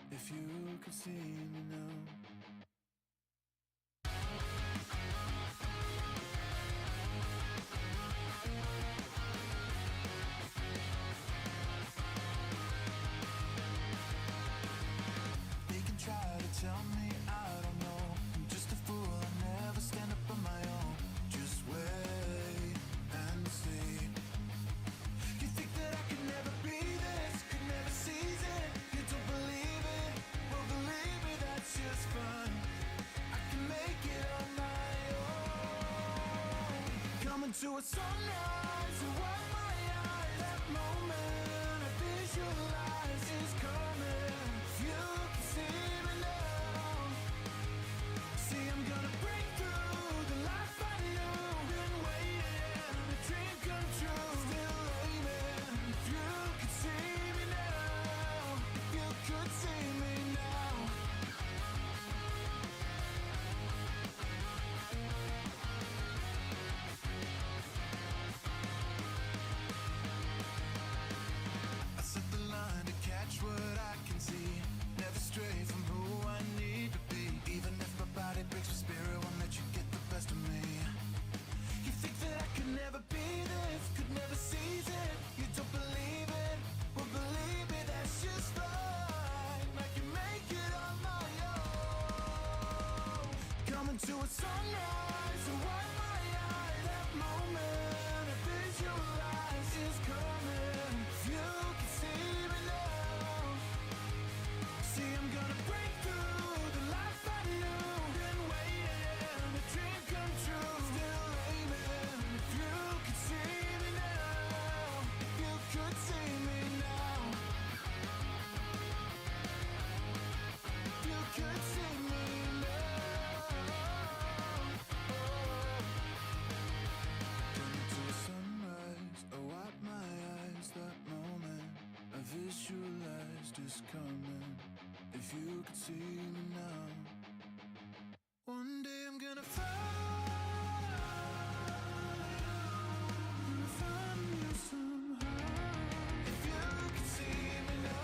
If you could see me now. They can try to tell me I don't know. I'm just a fool, I never stand up on my own. Just wait and see. You think that I could never be this, could never seize it. You don't believe it, well believe me, that's just fine. I can make it on my own. Coming to a sunrise, so wipe my eyes. That moment I visualize is coming. If you can see me now, see I'm gonna break through the life I knew. Been waiting, a dream come true. Still aiming. If you could see me now, if you could see me now. I set the line to catch what I can see. Never stray from who I need to be. Even if my body breaks, my spirit won't let you get the best of me. You think that I could never be this, could never seize it. You don't believe it, well believe me, that's just fine. I can make it on my own. Coming to a sunrise, so wipe my eyes. That moment I visualize is coming. If you can see me now, see I'm gonna break through the life I knew. Been waiting, a dream come true. Still aiming. If you could see me now, if you could see me now, if you could see me now. Coming to a sunrise, I wipe my eyes. That moment I visualized is coming. If you could see me now, one day I'm gonna find you somehow. If you could see me now.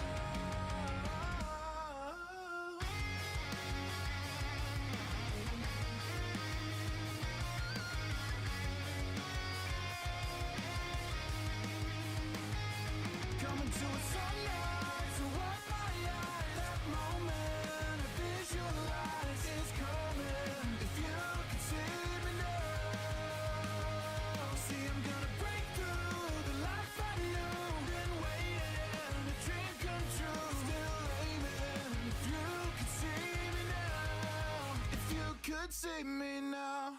Coming to a sunrise, so wipe my eyes. That moment I visualize is coming. If you could see me now, see I'm gonna break through the life I knew. Been waiting, a dream come true. Still aiming. If you could see me now, if you could see me now.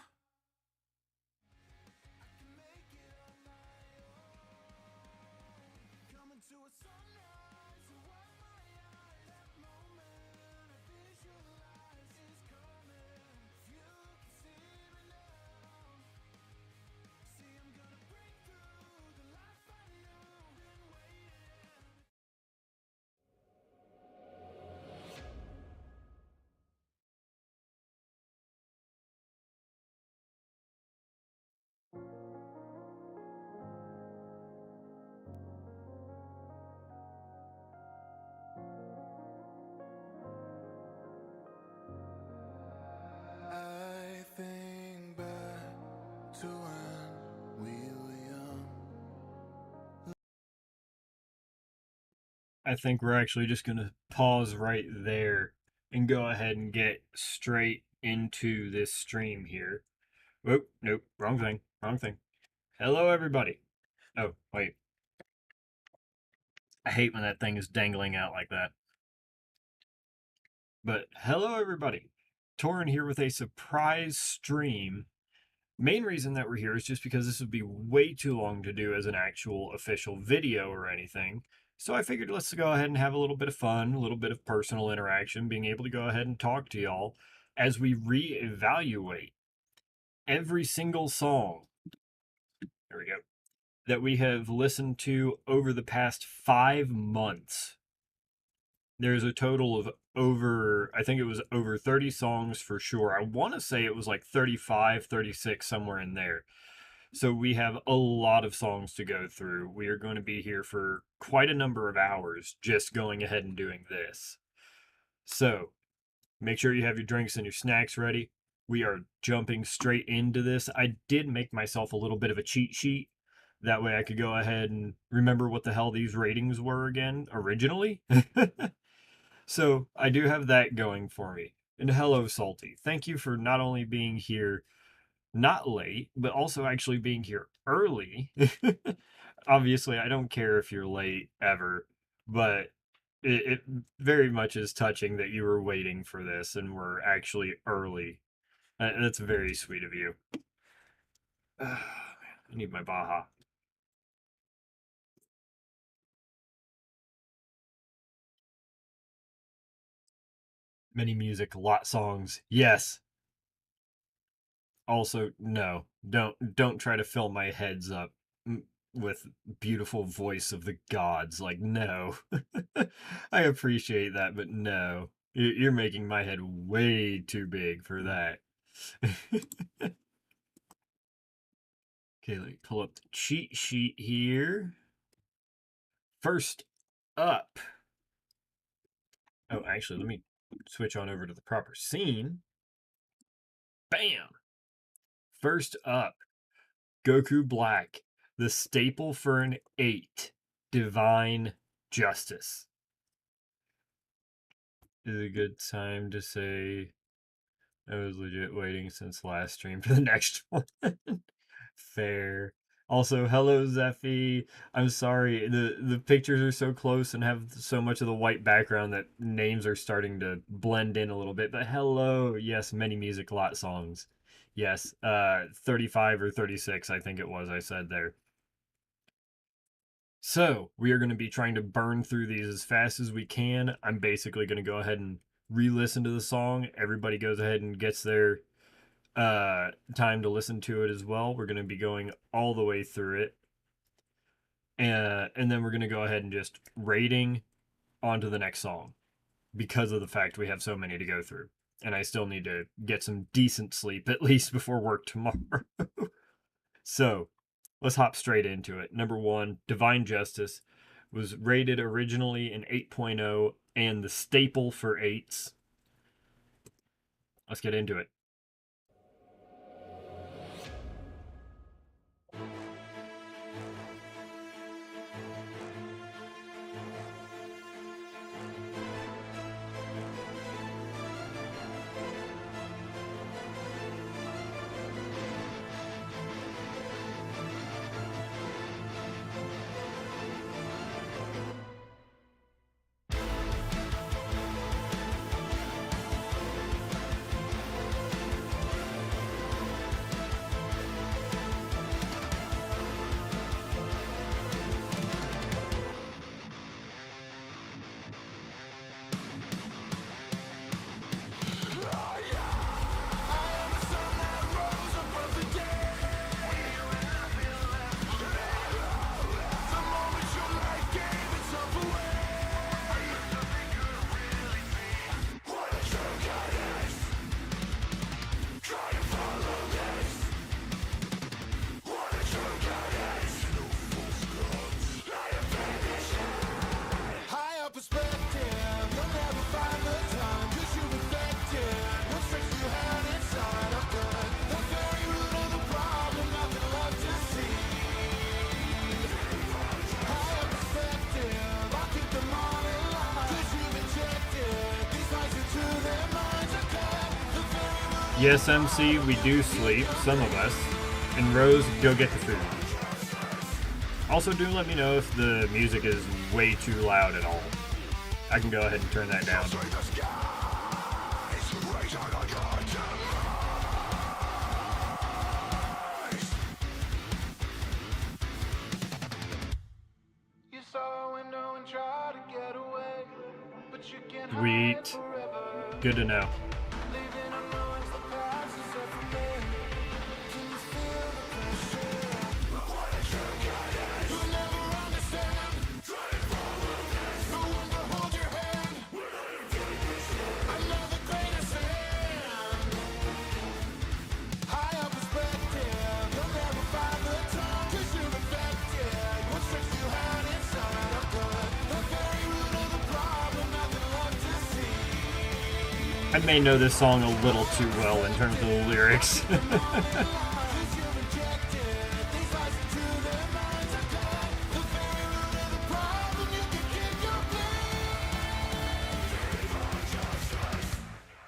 I can make it on my own. Coming to a sunrise, so wipe my eyes. That moment I visualize is coming. If you can see me now, see I'm gonna break through the life I knew. Been waiting. I think back to when we were young. I think we're actually just going to pause right there and go ahead and get straight into this stream here. Whoop, nope, wrong thing, wrong thing. Hello, everybody. Oh, wait. I hate when that thing is dangling out like that. But hello, everybody. Torin here with a surprise stream. Main reason that we're here is just because this would be way too long to do as an actual official video or anything. So I figured let's go ahead and have a little bit of fun, a little bit of personal interaction, being able to go ahead and talk to y'all as we reevaluate every single song. There we go. That we have listened to over the past 5 months. There's a total of I think it was over 30 songs for sure. I want to say it was like 35, 36, somewhere in there. So we have a lot of songs to go through. We are going to be here for quite a number of hours just going ahead and doing this. So make sure you have your drinks and your snacks ready. We are jumping straight into this. I did make myself a little bit of a cheat sheet. That way I could go ahead and remember what the hell these ratings were again originally. So I do have that going for me. And hello, Salty. Thank you for not only being here not late, but also actually being here early. Obviously, I don't care if you're late ever, but it very much is touching that you were waiting for this and were actually early. That's very sweet of you. Man, I need my Baja. Many music, a lot songs. Yes. Also, no. Don't try to fill my heads up with beautiful voice of the gods. Like, no. I appreciate that, but no. You're making my head way too big for that. Okay, let me pull up the cheat sheet here. First up. Oh, actually, let me switch on over to the proper scene. Bam! First up, Goku Black, the staple for an 8, Divine Justice. Is a good time to say I was legit waiting since last stream for the next one. Fair. Also, hello Zeffy. I'm sorry, the pictures are so close and have so much of the white background that names are starting to blend in a little bit. But hello, yes, many music, lot songs. Yes, 35 or 36, I think it was, I said there. So, we are going to be trying to burn through these as fast as we can. I'm basically going to go ahead and re-listen to the song. Everybody goes ahead and gets their time to listen to it as well. We're going to be going all the way through it. And then we're going to go ahead and just rating onto the next song because of the fact we have so many to go through. And I still need to get some decent sleep, at least before work tomorrow. So, let's hop straight into it. Number 1, Divine Justice was rated originally an 8.0 and the staple for 8s. Let's get into it. Yes, MC, we do sleep, some of us. And Rose, go get the food. Also, do let me know if the music is way too loud at all. I can go ahead and turn that down. Sweet. Good to know. I may know this song a little too well in terms of the lyrics.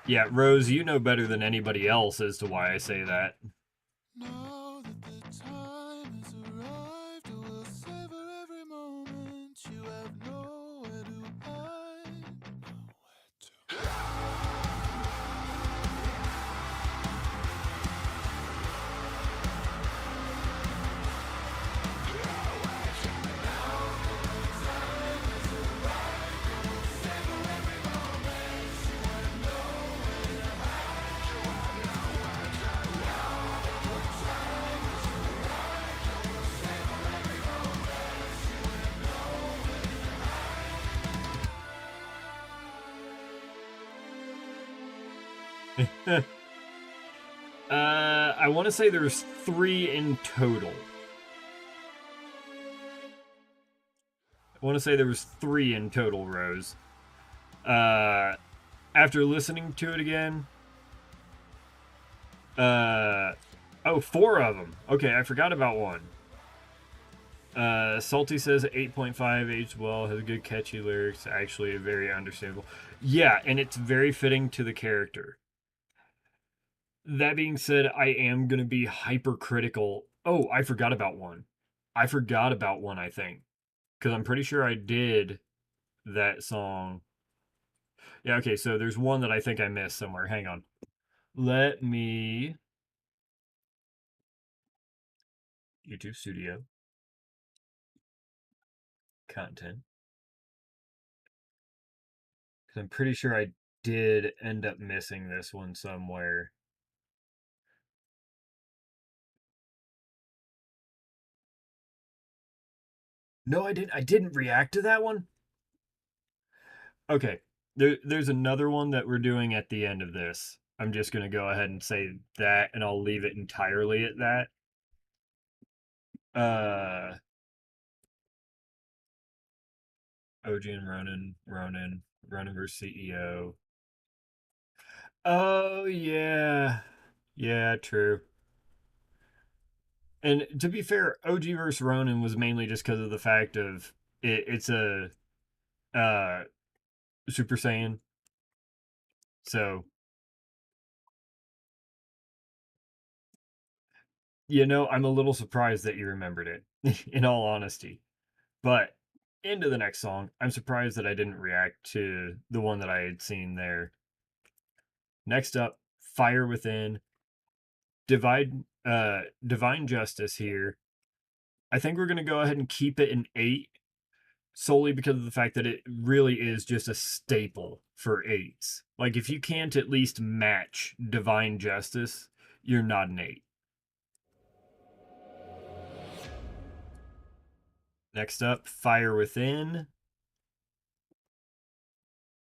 Yeah, Rose, you know better than anybody else as to why I say that. Now that the time has arrived, I will savor every moment. You have nowhere to hide, nowhere to I want to say there's 3 in total. Rose. After listening to it again, 4 of them. Okay, I forgot about one. Salty says 8.5 aged well, has good catchy lyrics, actually very understandable. Yeah, and it's very fitting to the character. That being said, I am going to be hypercritical. Oh, I forgot about one, I think. Because I'm pretty sure I did that song. Yeah, okay, so there's one that I think I missed somewhere. Hang on. Let me... YouTube Studio. Content. Because I'm pretty sure I did end up missing this one somewhere. No, I didn't react to that one. Okay, there's another one that we're doing at the end of this. I'm just going to go ahead and say that, and I'll leave it entirely at that. OG and Ronan versus CEO. Oh, yeah. Yeah, true. And to be fair, OG versus Ronan was mainly just because of the fact of it's a Super Saiyan. So, I'm a little surprised that you remembered it, in all honesty. But into the next song, I'm surprised that I didn't react to the one that I had seen there. Next up, Fire Within. Divine Justice here. I think we're going to go ahead and keep it an 8, solely because of the fact that it really is just a staple for 8s. Like, if you can't at least match Divine Justice, you're not an 8. Next up, Fire Within.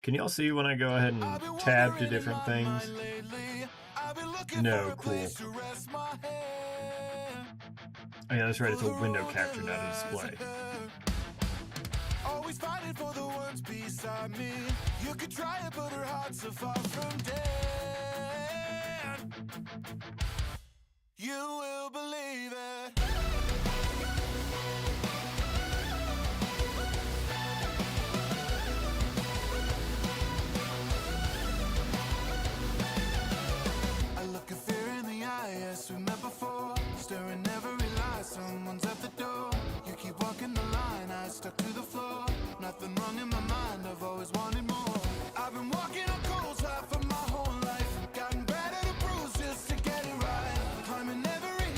Can y'all see when I go ahead and tab to different things? No, cool. Oh yeah, that's right, it's a window capture, not a display. Always fighting for the words beside me. You could try it, but her heart's so far from dead. You will believe it. I look at fear in the eye, yes, we met before. Staring every lie, someone's at the door. You keep walking the line, I stuck to the floor. Nothing wrong in my mind, I've always wanted more. I've been walking on coals high for my whole life. Gotten better to bruise just to get it right. Climbing every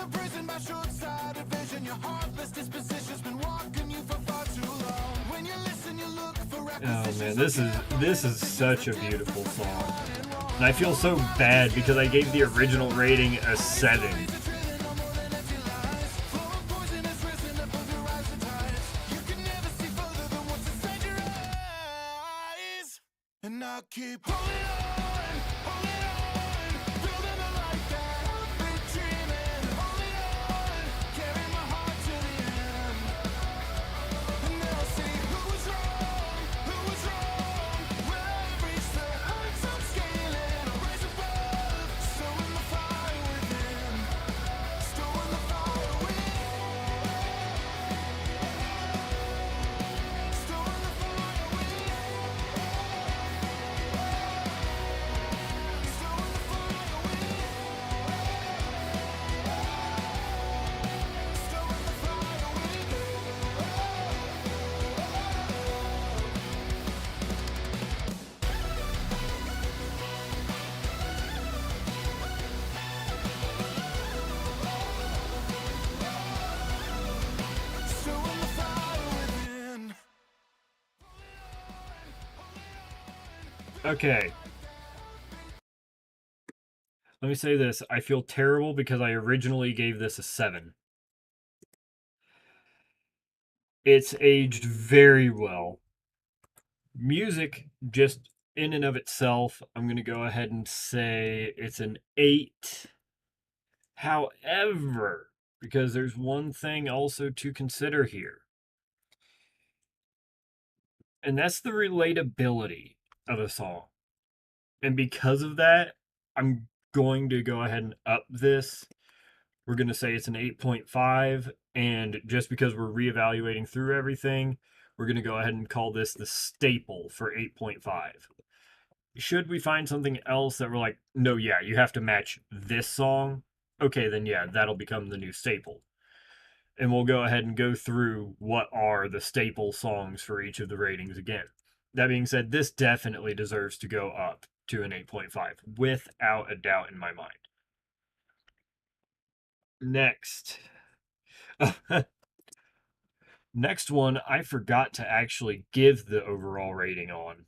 imprisoned by short-sighted vision. Your heartless disposition's been walking you for far too long. When you listen, you look for Oh man, this is such a beautiful song. And I feel so bad because I gave the original rating a 7. And I keep holding on, building a life that I've been dreaming. Holding on, carrying my heart to the end. And they'll say, who was wrong? Well, I've reached the heights I'm scaling. I rise above, sowing the fire within. Storing the fire within. Storing the fire within. Okay. Let me say this. I feel terrible because I originally gave this a 7. It's aged very well. Music, just in and of itself, I'm going to go ahead and say it's an 8. However, because there's one thing also to consider here, and that's the relatability of a song. And because of that, I'm going to go ahead and up this. We're going to say it's an 8.5. And just because we're reevaluating through everything, we're going to go ahead and call this the staple for 8.5. Should we find something else that we're like, no, yeah, you have to match this song, okay, then yeah, that'll become the new staple. And we'll go ahead and go through what are the staple songs for each of the ratings again. That being said, this definitely deserves to go up to an 8.5, without a doubt in my mind. Next. Next one, I forgot to actually give the overall rating on.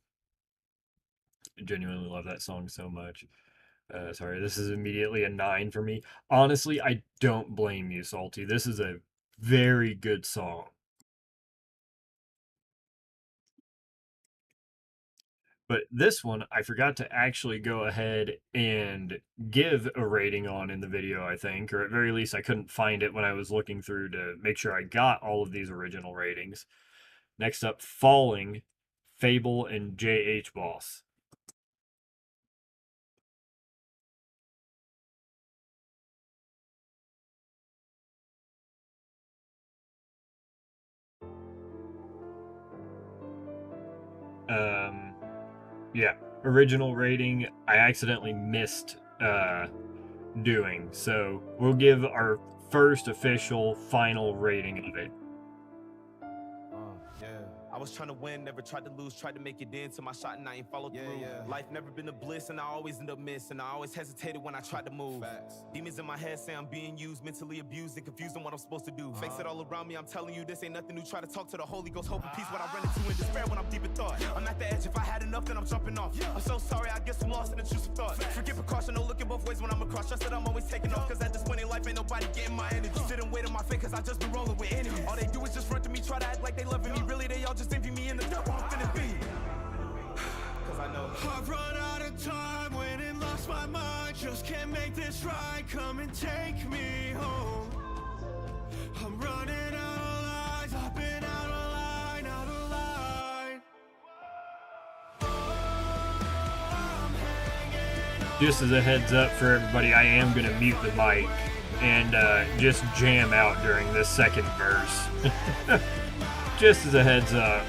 I genuinely love that song so much. Sorry, this is immediately a 9 for me. Honestly, I don't blame you, Salty. This is a very good song. But this one, I forgot to actually go ahead and give a rating on in the video, I think. Or at very least, I couldn't find it when I was looking through to make sure I got all of these original ratings. Next up, Falling, Fable, and J.H. Boss. Yeah, original rating, I accidentally missed doing, so we'll give our first official final rating of it. I was trying to win, never tried to lose, tried to make it into my shot and I ain't followed through. Life never been a bliss and I always end up missing. I always hesitated when I tried to move. Demons in my head say I'm being used, mentally abused and confused on what I'm supposed to do. Fakes it all around me, I'm telling you this ain't nothing new. Try to talk to the Holy Ghost, hope and peace when I run into in despair when I'm deep in thought. I'm at the edge, if I had enough then I'm jumping off. I'm so sorry, I guess I'm lost in the truth of thought. Forget precaution, no looking both ways when I'm across. Trust that I'm always taking off, cause at this point in life ain't nobody getting my energy. Sitting wait on my fate cause I just been rolling with enemies. All they do is just front to me, try to act like they loving me. Really they all just envy me in the dirt. I'm finna be. Cause I know I've run out of time, went and lost my mind. Just can't make this right, come and take me home. I'm running out of lines, I've been out of line, out of line. I'm hanging on. Just as a heads up for everybody, I am going to mute the mic and just jam out during this second verse. Just as a heads up.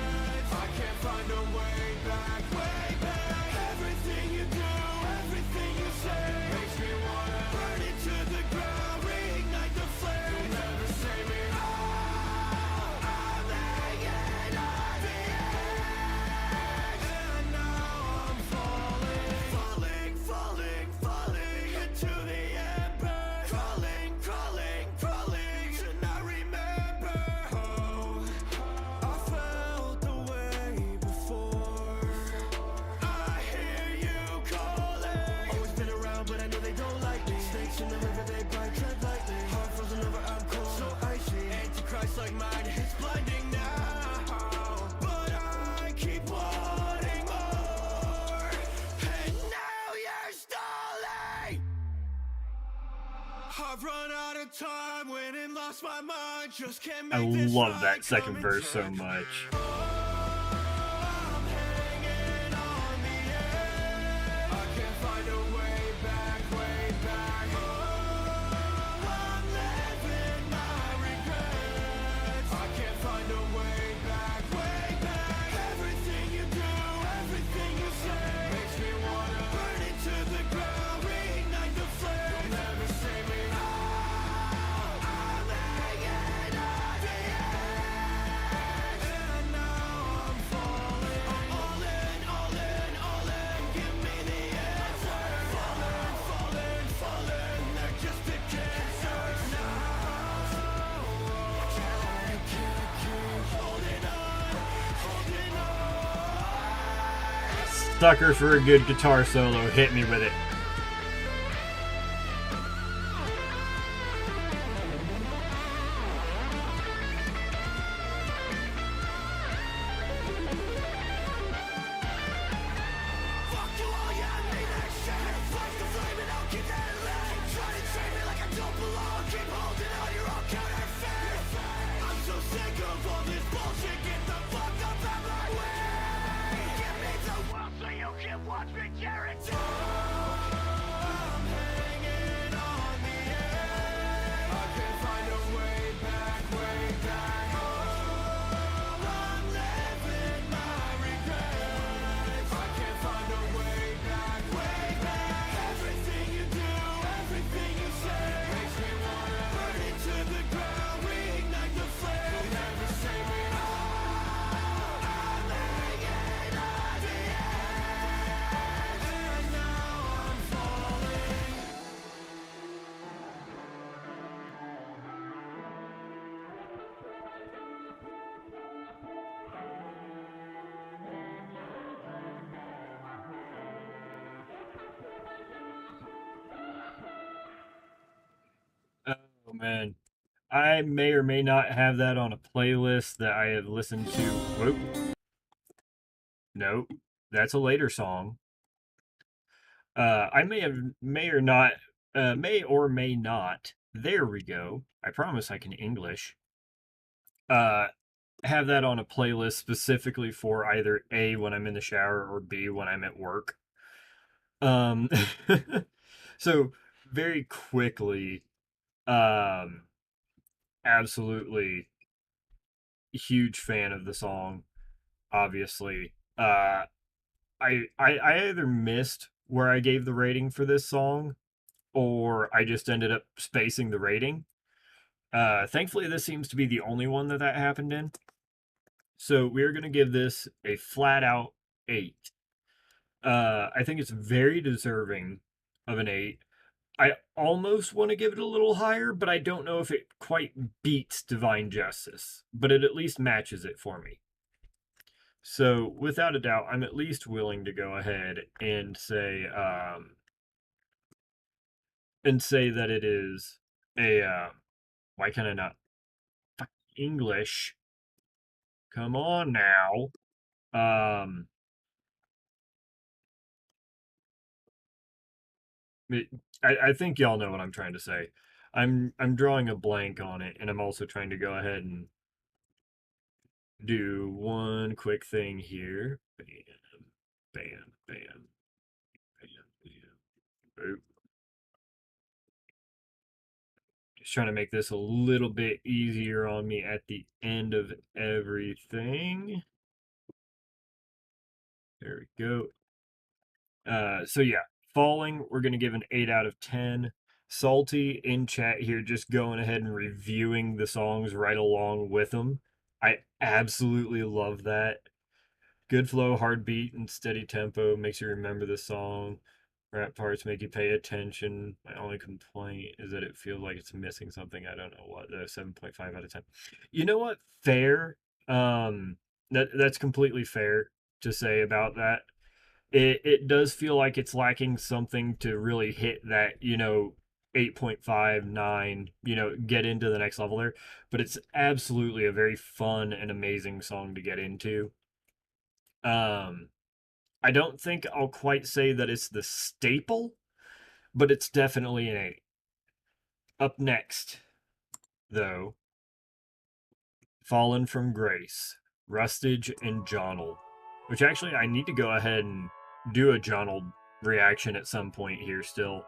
feels like mine is blinding now, but I keep wanting more, and now you're stalling. I've run out of time, went and lost my mind, just can't I make this love right, that second come and verse so turn. much. I'm hanging on the edge, I can't find a way back, way back. I'm living my regrets, I can't find a way back, way back. Everything you do, everything you say, makes me wanna burn it to the ground, reignite the flame. You'll never save me. I'm hanging on the edge, and now I'm falling. I'm all in, all in, all in. Give me the answer. Falling, falling, falling. They're just a cancer now. You can't keep holding on, holding on. Sucker for a good guitar solo. Hit me with it. Fuck you all, yeah, I mean that shit. Flash the flame and I'll keep that lit. Try to treat me like I don't belong. Keep holding on, you're all counterfeit. I'm so sick of all this bullshit. Get the fuck up out my way. Give me the world so you can watch me tear it down. I'm hanging on the edge, I can't find a way back, way back. I'm living my regrets, I can't find a way back, way back. Everything you do, everything you say, makes me wanna burn it to the ground, reignite the flame. You'll never save me. I'm hanging on the edge, and now I'm falling. Oh man, I may or may not have that on a playlist that I have listened to. Whoop. Nope, that's a later song. I may or may not. There we go. I promise I can English. Have that on a playlist specifically for either A, when I'm in the shower, or B, when I'm at work. So very quickly, absolutely huge fan of the song, obviously. I either missed where I gave the rating for this song, or I just ended up spacing the rating. Thankfully, this seems to be the only one that happened in. So we're going to give this a flat out 8. I think it's very deserving of an 8. I almost want to give it a little higher, but I don't know if it quite beats Divine Justice, but it at least matches it for me. So without a doubt, I'm at least willing to go ahead and say that it is a why can I not English? Come on now. I think y'all know what I'm trying to say. I'm drawing a blank on it, and I'm also trying to go ahead and do one quick thing here. Bam, bam, bam, bam, bam. Boop. Just trying to make this a little bit easier on me at the end of everything. There we go. So yeah, Falling, we're going to give an 8 out of 10. Salty in chat here, just going ahead and reviewing the songs right along with them. I absolutely love that. Good flow, hard beat, and steady tempo makes you remember the song. Rap parts make you pay attention. My only complaint is that it feels like it's missing something. I don't know what. 7.5 out of 10. You know what? Fair. That's completely fair to say about that. It does feel like it's lacking something to really hit that, 8.5, 9, get into the next level there. But it's absolutely a very fun and amazing song to get into. I don't think I'll quite say that it's the staple, but it's definitely an 8. Up next, though, Fallen from Grace, Rustage and Jonald. Which actually, I need to go ahead and do a Jonald reaction at some point here still.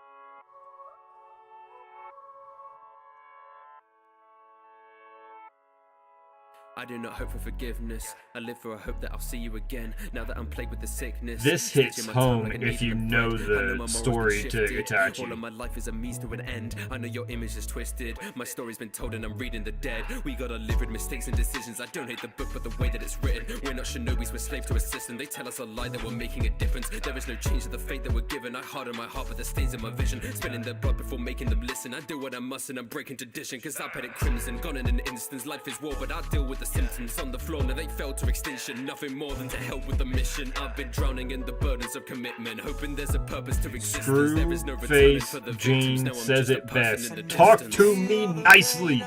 I do not hope for forgiveness. I live for a hope that I'll see you again. Now that I'm plagued with the sickness. This hits home if you know the story to Itachi. All of my life is a means to an end. I know your image is twisted. My story's been told and I'm reading the dead. We gotta live with mistakes and decisions. I don't hate the book, but the way that it's written. We're not shinobis, we're slaves to a system. They tell us a lie that we're making a difference. There is no change to the fate that we're given. I harden my heart with the stains in my vision. Spilling their blood before making them listen. I do what I must and I'm breaking tradition. Cause I've had it crimson, gone in an instance. Life is war, but I deal with the symptoms on the floor. Now they fell to extinction. Nothing more than to help with the mission. I've been drowning in the burdens of commitment, hoping there's a purpose to existence. There is no returning for the victims. Now I'm says just a it person best. in the Talk distance. to me nicely.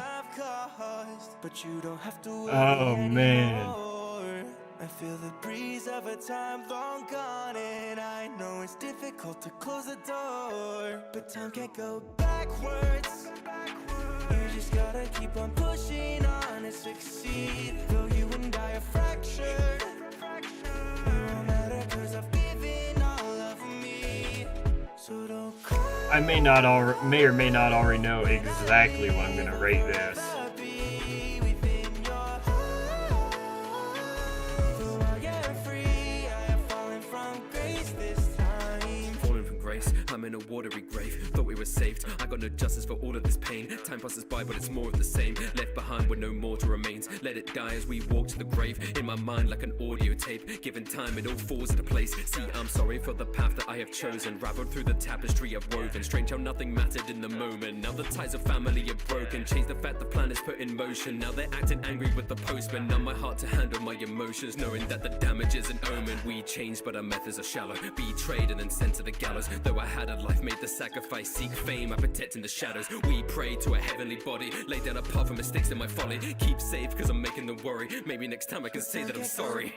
But you don't have to Oh man. I feel the breeze of a time long gone, and I know it's difficult to close the door, but time can't go backwards. You just gotta keep on pushing on and succeed. Though you and I are fractured, it won't matter 'cause I've given all of me. So don't cry. I may or may not already know exactly what I'm gonna rate this. Falling from grace, I'm in a watery grave. Thought we were saved, I got no justice for all of this pain. Time passes by, but it's more of the same. Left behind with no mortal remains. Let it die as we walk to the grave. In my mind like an audio tape. Given time, it all falls into place. See, I'm sorry for the path that I have chosen. Raveled through the tapestry I've woven. Strange how nothing mattered in the moment. Now the ties of family are broken. Change the fact the plan is put in motion. Now they're acting angry with the postman. Numb my heart to handle my emotions. Knowing that the damage is an omen. We changed, but our methods are shallow. Betrayed and then sent to the gallows. Though I had a life, made the sacrifice. Seek fame, I protect in the shadows. We pray to a heavenly body. Lay down apart from mistakes in my folly. Keep safe, cause I'm making them worry. Maybe next time I can say that I'm sorry.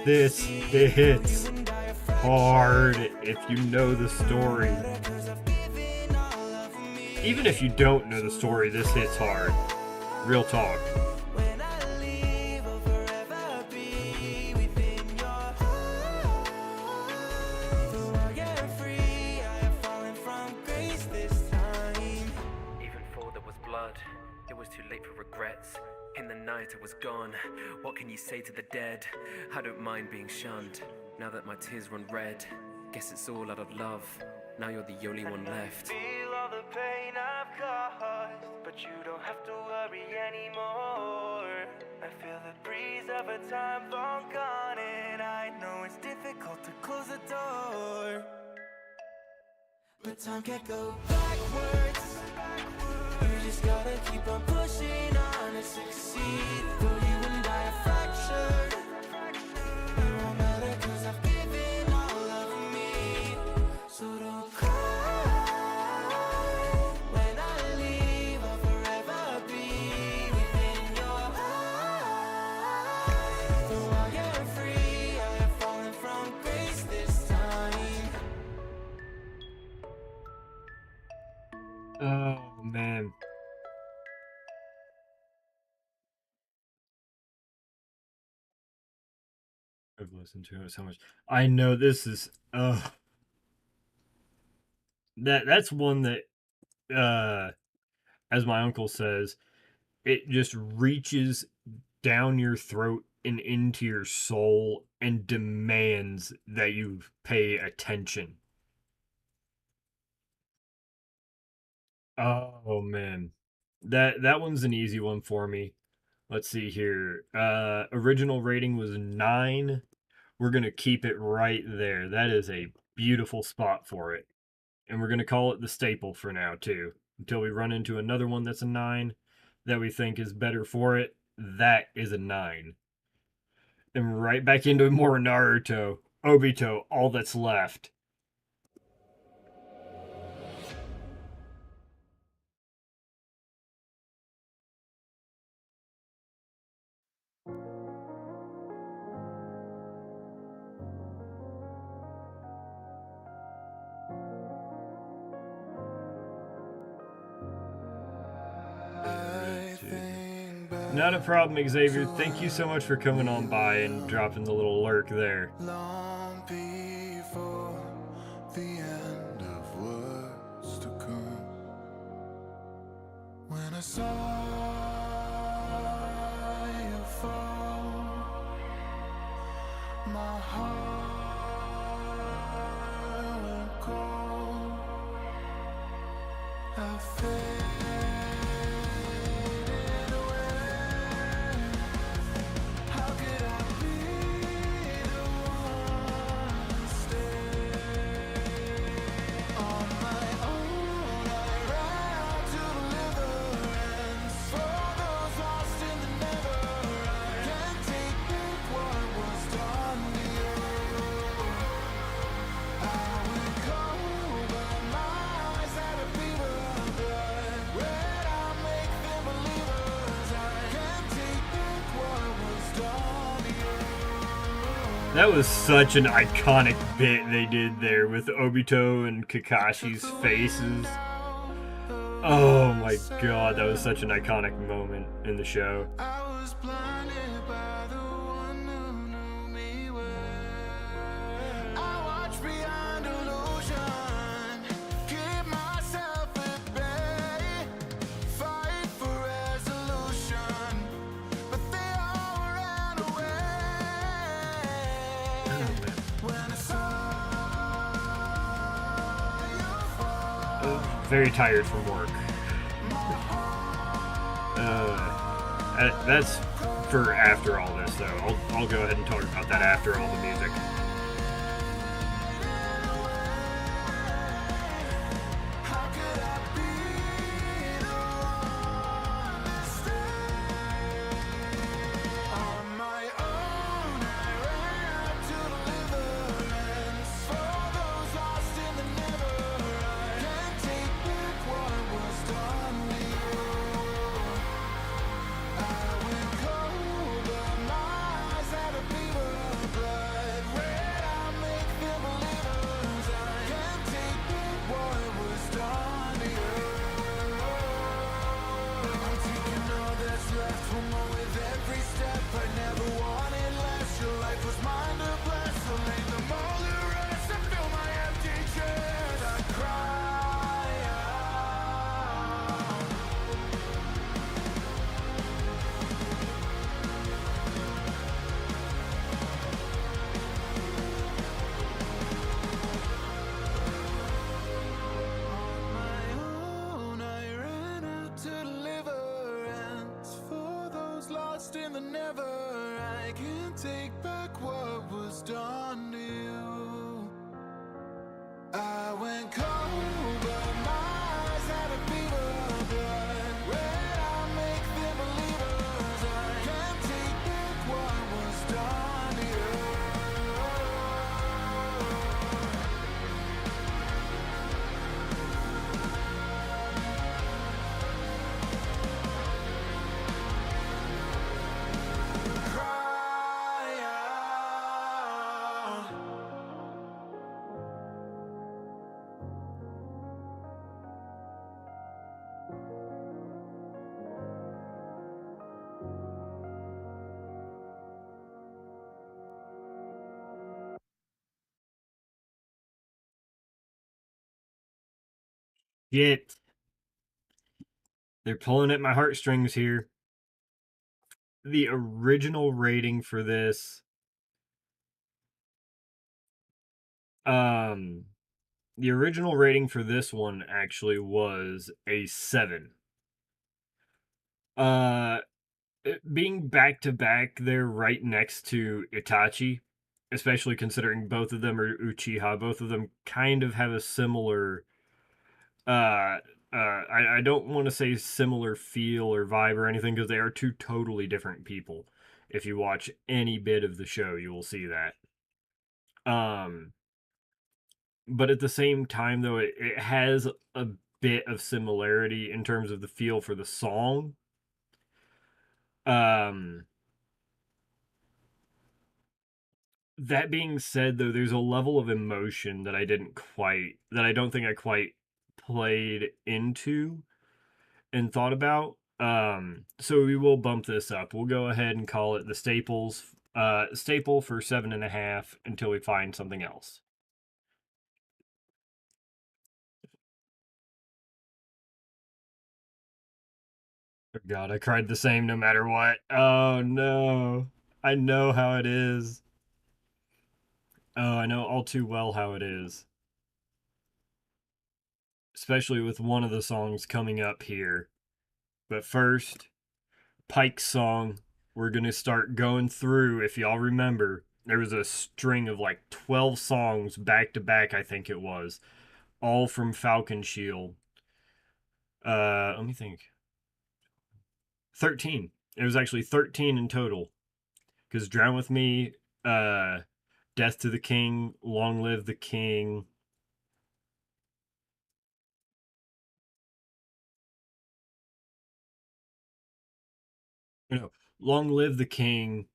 This hits hard if you know the story. Even if you don't know the story, this hits hard. Real talk. It was too late for regrets. In the night I was gone. What can you say to the dead? I don't mind being shunned. Now that my tears run red. Guess it's all out of love. Now you're the only one left. Feel all the pain I've caused, but you don't have to worry anymore. I feel the breeze of a time long gone, and I know it's difficult to close the door, but time can't go backwards. You just gotta keep on pushing on and succeed. Though you and I are fractured, it won't matter 'cause I've given all of me. So don't cry. When I leave, I'll forever be within your eyes. Though I am free, I have fallen from grace this time. Oh man. I've listened to it so much. I know this is that's one that as my uncle says, it just reaches down your throat and into your soul and demands that you pay attention. Oh man. That one's an easy one for me. Let's see here. Original rating was 9. We're going to keep it right there. That is a beautiful spot for it. And we're going to call it the staple for now, too. Until we run into another one that's a 9 that we think is better for it. That is a 9. And right back into more Naruto. Obito, all that's left. I think back Not a problem, Xavier. Thank you so much for coming on by and dropping the little lurk there. long before the end of words to come. When I saw you fall, my heart went cold. I faded away. How could I be the one to stay? On my own, I ran out to deliverance for those lost in the never. I can't take back what was done to you. I went cold, but my eyes had a fever of blood. Where'd I make them believers? I can't take back what was done to you. That was such an iconic bit they did there with Obito and Kakashi's faces. Oh my god, that was such an iconic moment in the show. I was blinded by the one who knew me well. I watched beyond illusion, keep myself at bay, fight for resolution, but they all ran away. When I saw you fall, Very tired from work. That's for after all this, though. I'll go ahead and talk about that after all the music. how could I be the one to stay? On my own, I ran out to deliverance for those lost in the never. I can't take back what was done to you. I went cold, but my eyes had a fever of blood. Where'd I make them believers? I can't take back what was done to you. I'm taking all that's left for more with every step. I never wanted less. Your life was mine to bless. So lay them all to rest and fill my empty chest. I cry out. On my own, I ran out to deliverance for those lost in the never. I can't take back what was done to you. I went cold, but my eyes had a fever of blood. Where'd I make them believers? I can't take back what was done to you. Cry out. Shit. They're pulling at my heartstrings here. The original rating for this, the original rating for this one actually was a 7. Being back to back, they're right next to Itachi, especially considering both of them are Uchiha. Both of them kind of have a similar I don't want to say similar feel or vibe or anything because they are two totally different people. If you watch any bit of the show, you will see that. But at the same time, though, it has a bit of similarity in terms of the feel for the song. That being said, though, there's a level of emotion that I don't think I quite played into and thought about. So we will bump this up. We'll go ahead and call it the staple for 7.5 until we find something else. Oh God, I cried the same no matter what. Oh no. I know how it is. Oh, I know all too well how it is. Especially with one of the songs coming up here. But first, Pike's song. We're going to start going through, if y'all remember, there was a string of like 12 songs back to back, I think it was. All from Falcon Shield. Let me think. 13. It was actually 13 in total. Because Drown With Me, Death to the King, Long Live the King. No, Long Live the King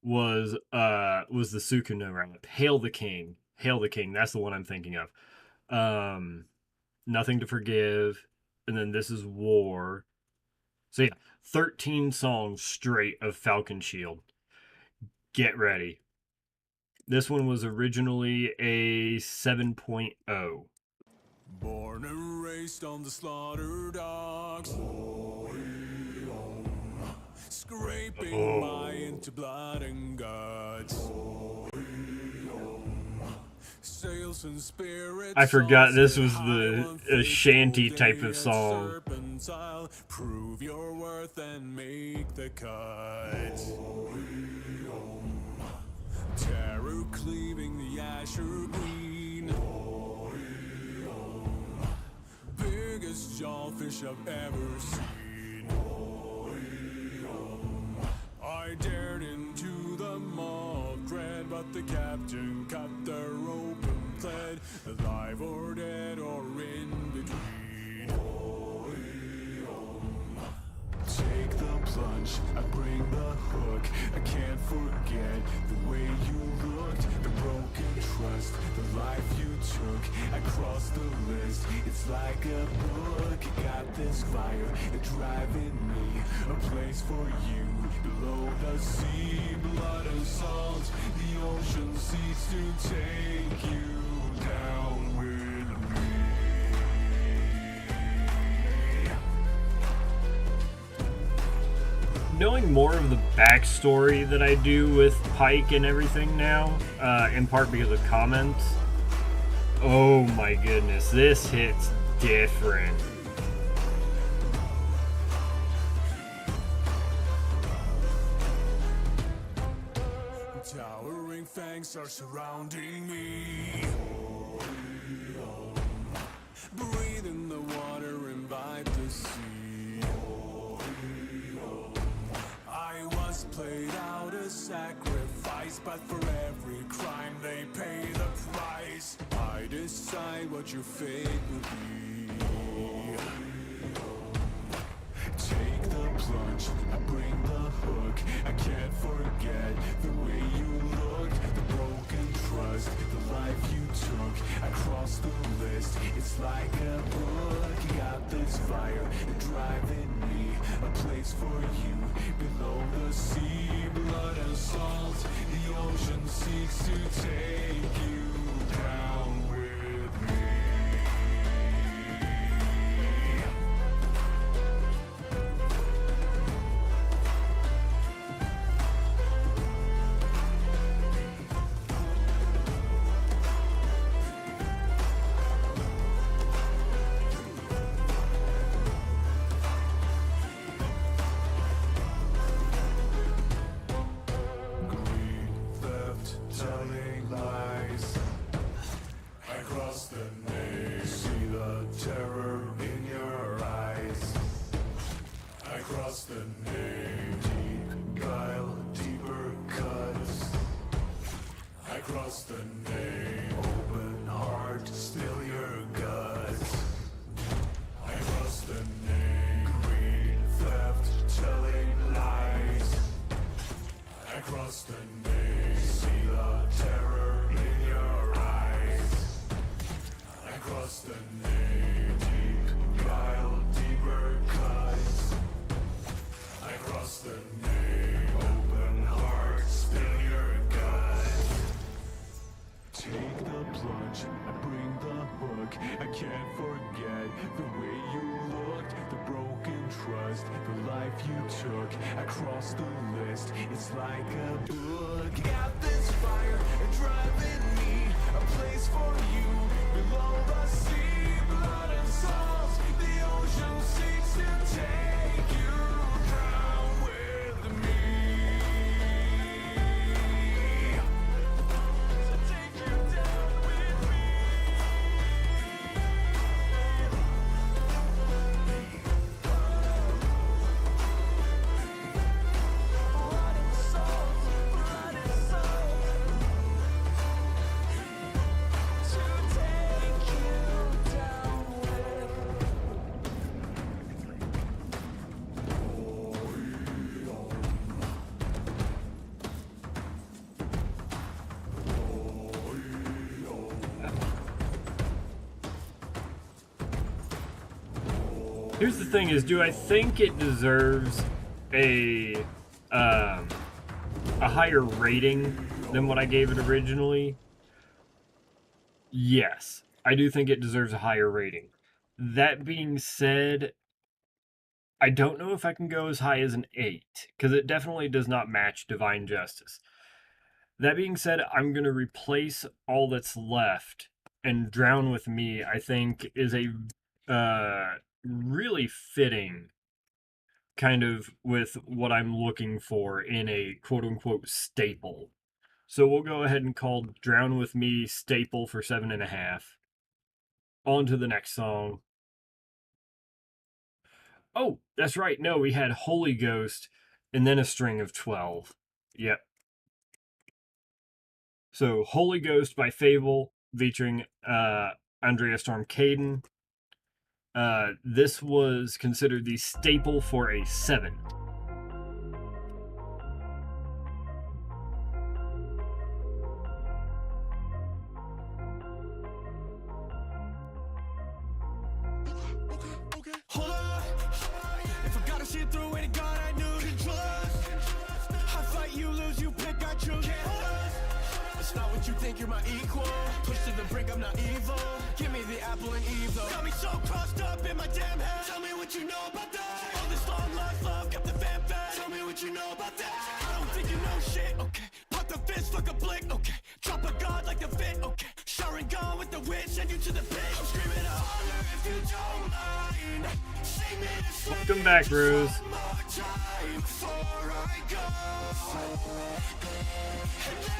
was the Sukuna rap. Hail the King. Hail the King. That's the one I'm thinking of. Nothing to Forgive. And then This Is War. So yeah, 13 songs straight of Falcon Shield. Get ready. This one was originally a 7.0. Born and raised on the slaughter dogs, scraping my into blood and guts. Sails and spirits. I forgot this was the shanty type of song. Prove your worth and make the cut. Terror cleaving the Asher Queen. Biggest jawfish I've ever seen. I dared into the maw of dread, but the captain cut the rope and fled, alive or dead or in between. Take the plunge, I bring the hook. I can't forget the way you looked, the broken trust, the life you took. I crossed the list, it's like a book. You got this fire, it's driving me. A place for you below the sea. Blood and salt, the ocean seeks to take you down with me. Knowing more of the backstory that I do with Pike and everything now, in part because of comments, oh my goodness, this hits different. Towering fangs are surrounding me. Breathe in the water, invite the sea. I was played out a sacrifice, but for every crime they pay the price. I decide what your fate will be. Take the plunge, I bring the hook. I can't forget the way you looked, the broken trust, the life you took. I crossed the list, it's like a book. You got this fire driving me, a place for you below the sea. Blood and salt, the ocean seeks to take you down with me. Telling lies. cross the name. Open heart, spill your guts. I cross the name. Greed, theft, telling lies. I cross the name. See the terror in your eyes. I cross the name. Deep guile, deeper cuts. I cross the name. Open heart, spill your guts. Take the plunge, I bring the hook. I can't forget the way you looked, the broken trust, the life you took. I crossed the list, it's like a book. Got this fire driving me, a place for you below the sea. Blood and salt, the ocean seeks to take you down with me. To take you down with me. Blood and salt, blood and salt. To take you down with. Here's the thing: is do I think it deserves a higher rating than what I gave it originally? Yes, I do think it deserves a higher rating. That being said, I don't know if I can go as high as an 8, because it definitely does not match Divine Justice. That being said, I'm going to replace All That's Left, and Drown With Me, I think, is a really fitting kind of with what I'm looking for in a quote-unquote staple. So we'll go ahead and call Drown With Me staple for 7.5. On to the next song. Oh, that's right. No, we had Holy Ghost and then a string of 12. Yep. So Holy Ghost by Fable featuring Andrea Storm Caden. This was considered the staple for a 7. Hold up. If I gotta see it through, any God I knew to trust. I fight, you lose, you pick, I choose. Can't hold us. It's not what you think, you're my equal. Push to the brink, I'm not evil. Give me the apple and Eve, though. Got me so crossed up in my damn head. Tell me what you know about that. All this long lost love, kept the fan back. Tell me what you know about that. I don't think you know shit, okay. Pop the fist like a blick, okay. Drop a god like the fit, okay. Sharon gone with the witch, send you to the pit. I'm screaming out, holler if you don't mind. Sing me this song Welcome back, Rose. one more time before I go.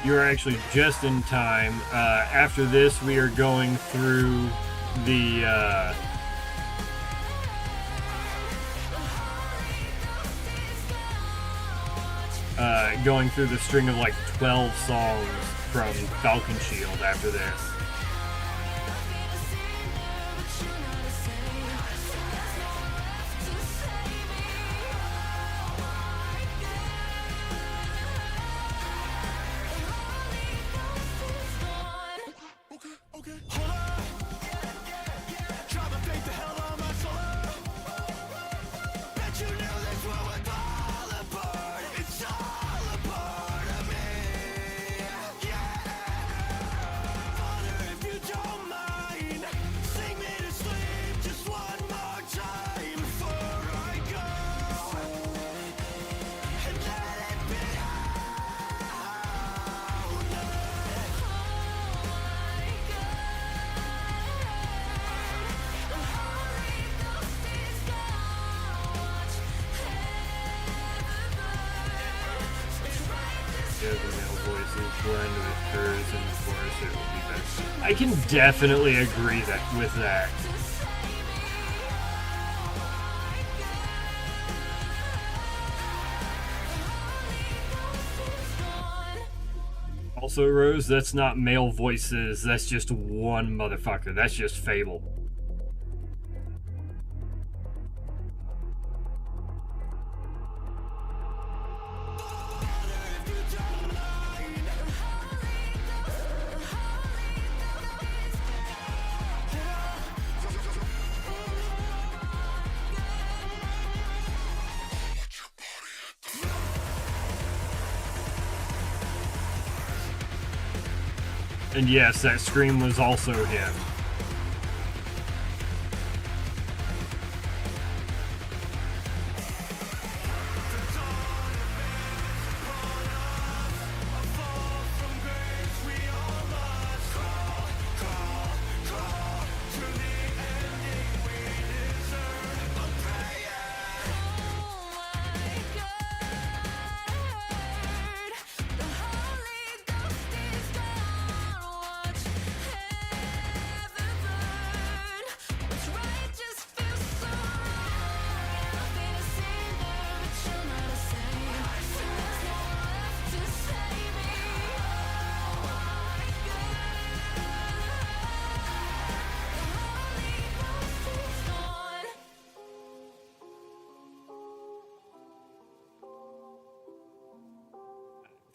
You're actually just in time. After this, we are going through the string of like 12 songs from Falcon Shield after this. Hold up. Try to fake the hell on my soul. Bet you knew this one would fall apart. It's all a part of me. Yeah. Wonder if you don't mind. Sing me to sleep just one more time before I go. And let it be The male voices blend with hers in the chorus, it will be better. I can definitely agree with that. Also, Rose, that's not male voices. That's just one motherfucker. That's just Fable. And yes, that scream was also him.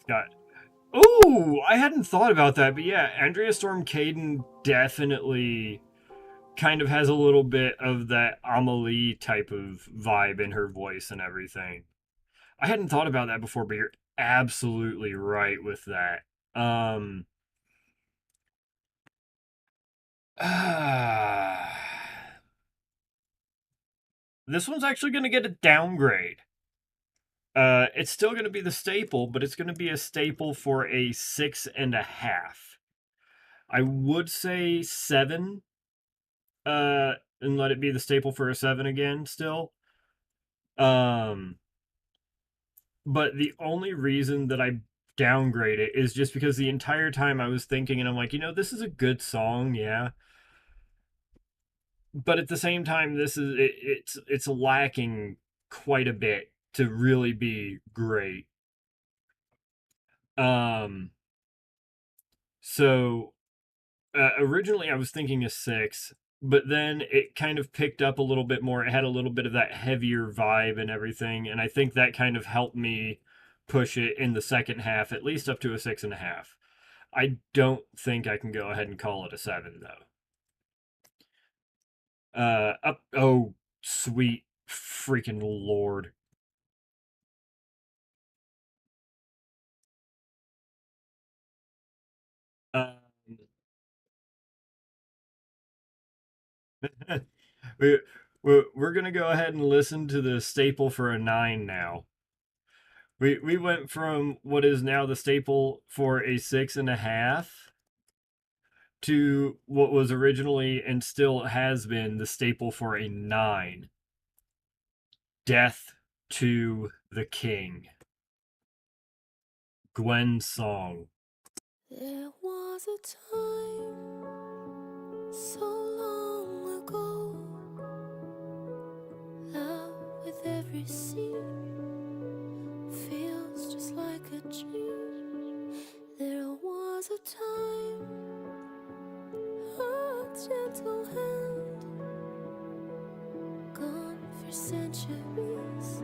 Got. Ooh, I hadn't thought about that, but yeah, Andrea Storm Caden definitely kind of has a little bit of that Amelie type of vibe in her voice and everything. I hadn't thought about that before, but you're absolutely right with that. This one's actually going to get a downgrade. It's still going to be the staple, but it's going to be a staple for a 6.5. I would say 7, and let it be the staple for a 7 again still. But the only reason that I downgrade it is just because the entire time I was thinking, and I'm like, this is a good song, yeah. But at the same time, it's lacking quite a bit to really be great. So originally I was thinking a 6, but then it kind of picked up a little bit more. It had a little bit of that heavier vibe and everything, and I think that kind of helped me push it in the second half, at least up to a 6.5. I don't think I can go ahead and call it a 7 though. Oh, sweet freaking Lord. We're gonna go ahead and listen to the staple for a 9 now. We went from what is now the staple for a 6.5 to what was originally and still has been the staple for a 9. Death to the King. Gwen's song. There was a time so long ago, love with every scene feels just like a dream. There was a time, a gentle hand, gone for centuries,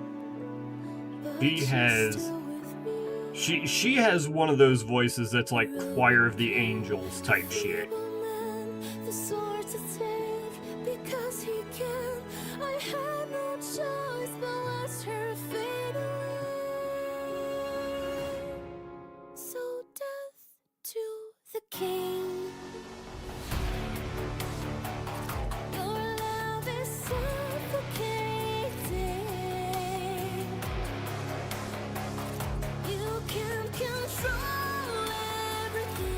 but He has still with me. she has one of those voices that's like Choir of the Angels type shit. The sword to take because he can. I had no choice but watch her fade away. So death to the king. Your love is suffocating. You can control everything.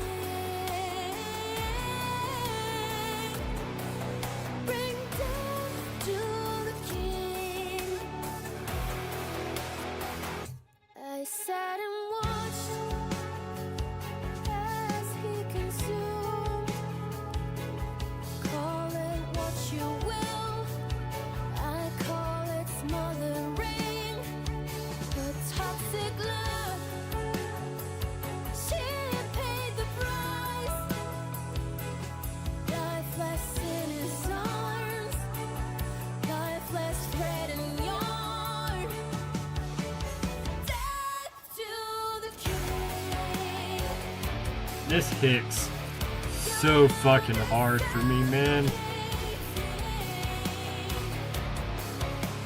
This hits so fucking hard for me, man.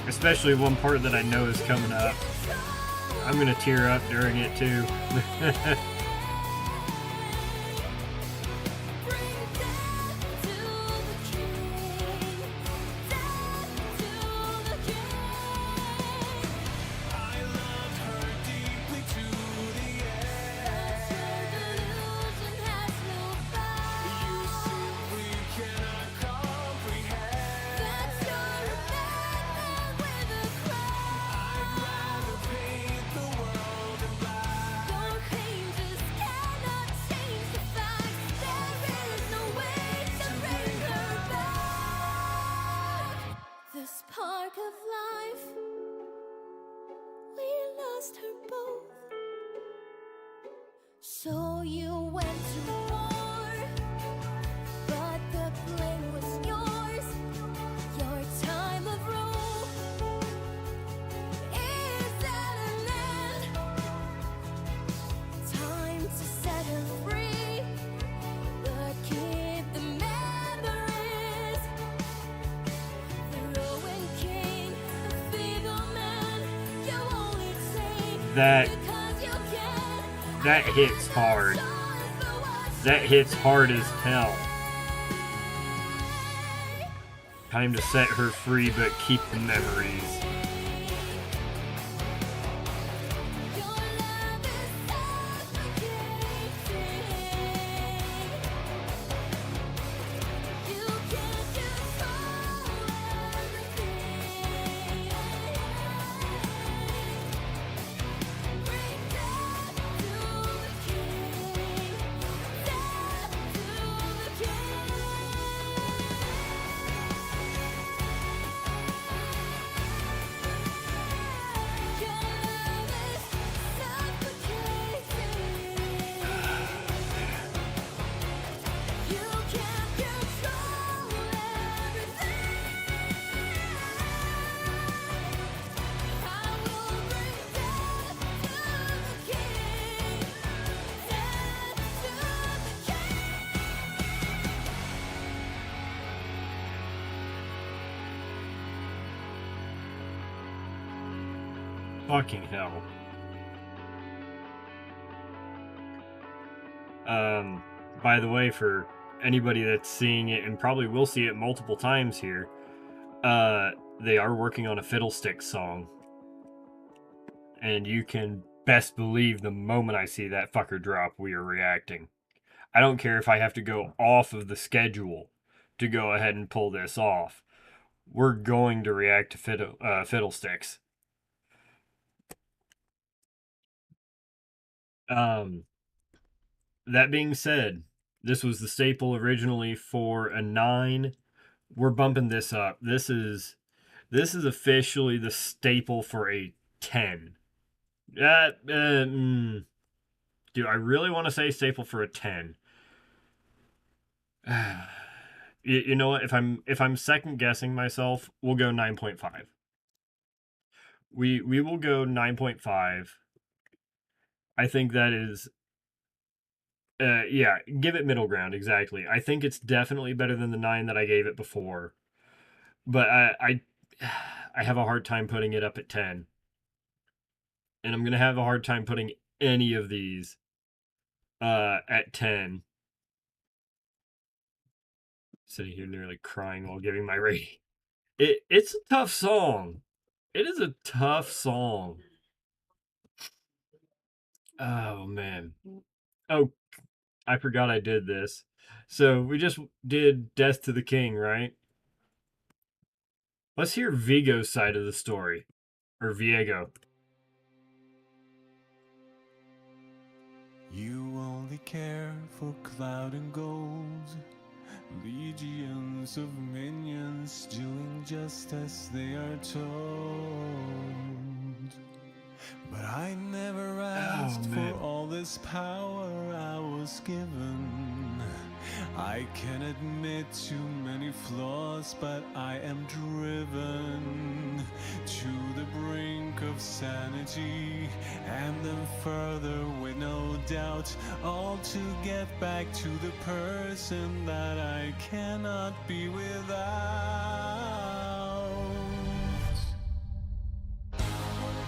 Especially one part that I know is coming up. I'm gonna tear up during it too. The spark of life, we lost her both. So you went to war, but the blame was yours. Your time of rule is at an end. Time to set her free, but keep the memories. The Rowan King, a feeble man, you only take That because you can. that hits hard. That hits hard as hell. Time to set her free, but keep the memories. Your love is suffocating. You can't control everything. Bring death to the king. Death to the king. Your love is suffocating. You can't control everything. I will bring death to the king. Death to the king. Fucking hell. By the way, for anybody that's seeing it and probably will see it multiple times here, they are working on a Fiddlesticks song. And you can best believe the moment I see that fucker drop, we are reacting. I don't care if I have to go off of the schedule to go ahead and pull this off. We're going to react to Fiddlesticks. That being said, this was the staple originally for a 9. We're bumping this up. This is officially the staple for a 10. Do I really want to say staple for a 10? You know what? If I'm second guessing myself, we'll go 9.5. We will go 9.5. I think that is yeah, give it middle ground, exactly. I think it's definitely better than the 9 that I gave it before. But I have a hard time putting it up at 10. And I'm going to have a hard time putting any of these at 10. Sitting here nearly crying while giving my rating. It's a tough song. It is a tough song. Oh, man. Oh, I forgot I did this. So we just did Death to the King, right? Let's hear Vigo's side of the story. Or Viego. You only care for cloud and gold, legions of minions doing just as they are told. But I never asked man. for all this power I was given. I can admit too many flaws, but I am driven to the brink of sanity, and then further with no doubt, all to get back to the person that I cannot be without.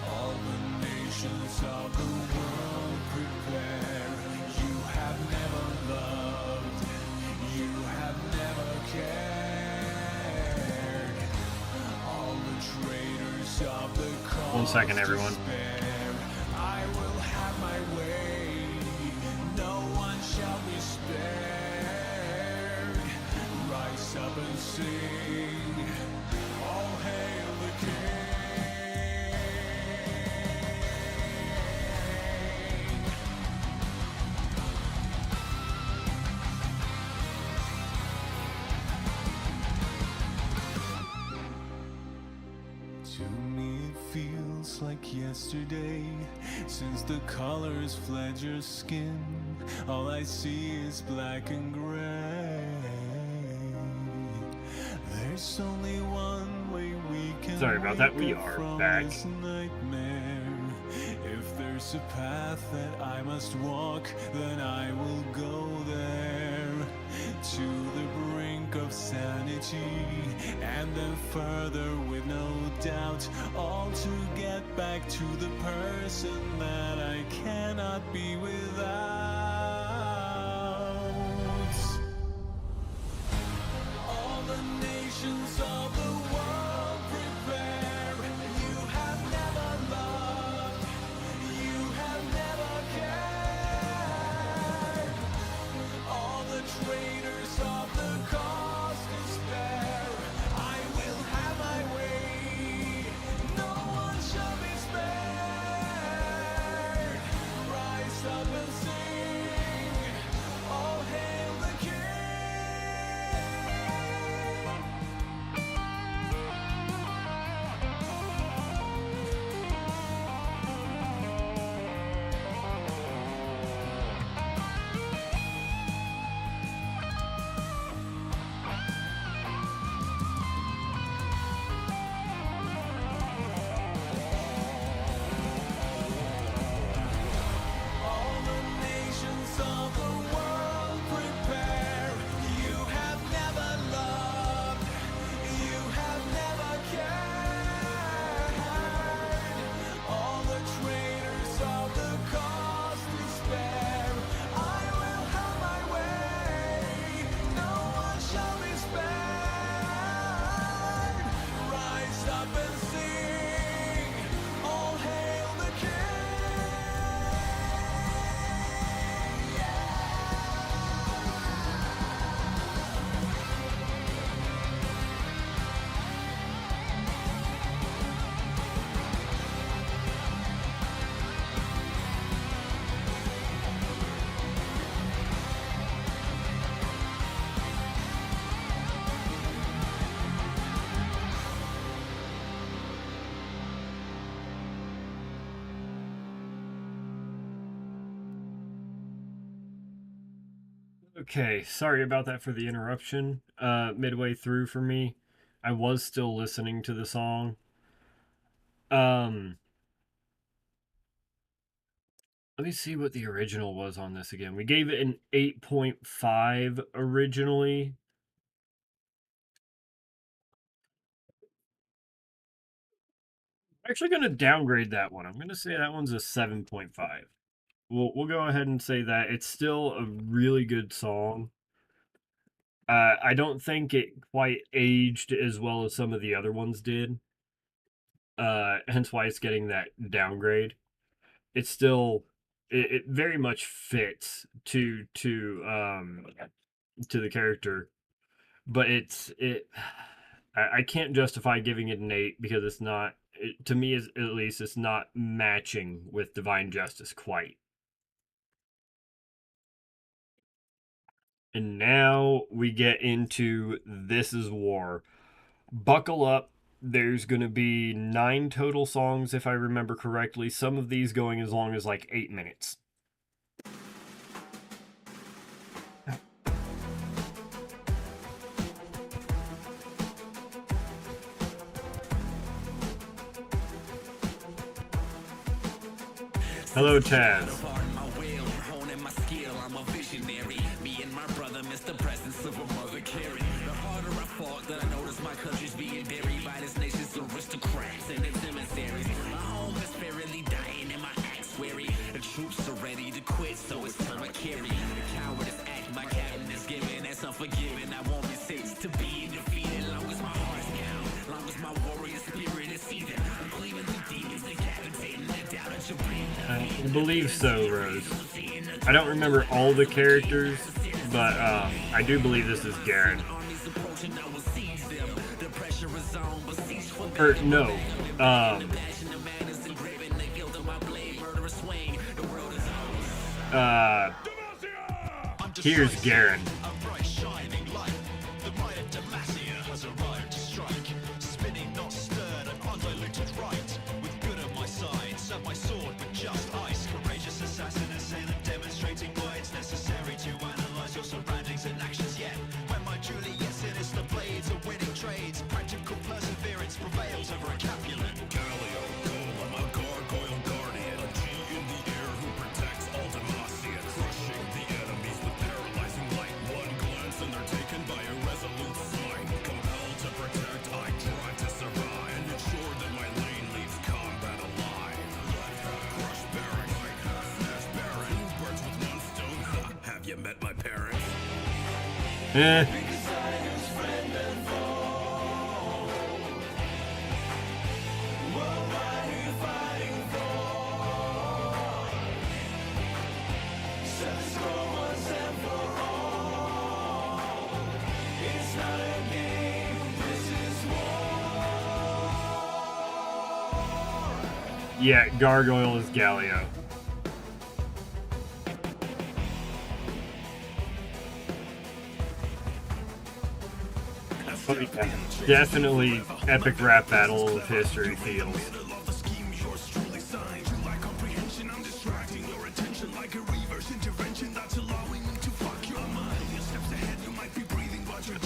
All the nations of the world prepare. You have never loved, you have never cared. All the traitors of the cause. 1 second, everyone. I will have my way. No one shall be spared. Rise up and sing. All hail the King. To me it feels like yesterday since the colors fled your skin. All I see is black and gray. There's only one way we can. Sorry about that, we wake up are from back. this nightmare. If there's a path that I must walk, then I will go there to the brink of sanity, and then further with no doubt, all to get back to the person that I cannot be without. All the nations of the world prepare. You have never loved, you have never cared. All the traitors of the cause despair. I will have my way. No one shall be spared. Rise up and sing. All hail the King. All the nations of the world prepare. You have never loved, you have never cared. All the traitors of the cause despair. I will have my way. No one shall be spared. Rise up and sing. All hail the King. Okay, sorry about that for the interruption. Midway through for me, I was still listening to the song. Let me see what the original was on this again. We gave it an 8.5 originally. I'm actually going to downgrade that one. I'm going to say that one's a 7.5. We'll go ahead and say that it's still a really good song. I don't think it quite aged as well as some of the other ones did. Hence why it's getting that downgrade. It's still it very much fits to the character, but I can't justify giving it an 8 because it's not to me at least it's not matching with Divine Justice quite. And now we get into This Is War. Buckle up. There's going to be 9 total songs, if I remember correctly. Some of these going as long as like 8 minutes. Hello, Taz. I believe so, Rose. I don't remember all the characters, but I do believe this is Garen. Or no, here's Garen. Eh. Yeah, Gargoyle is Galio. Oh, yeah. Definitely epic rap battle of history feels.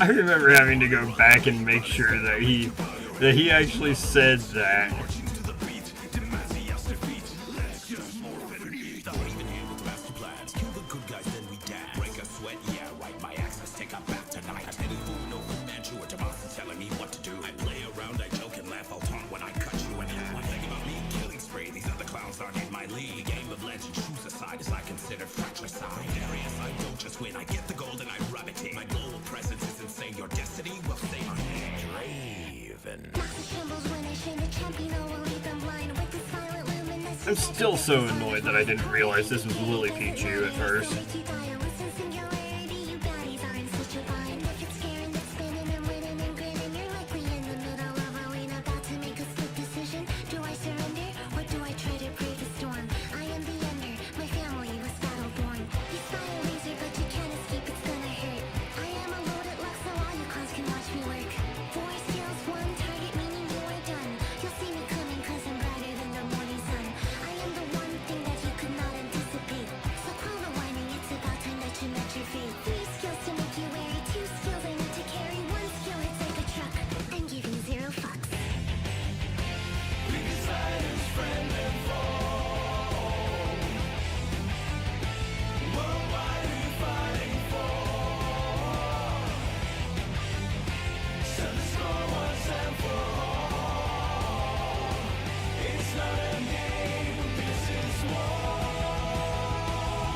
I remember having to go back and make sure that he actually said that. I'm still so annoyed that I didn't realize this was Lily Pichu at first.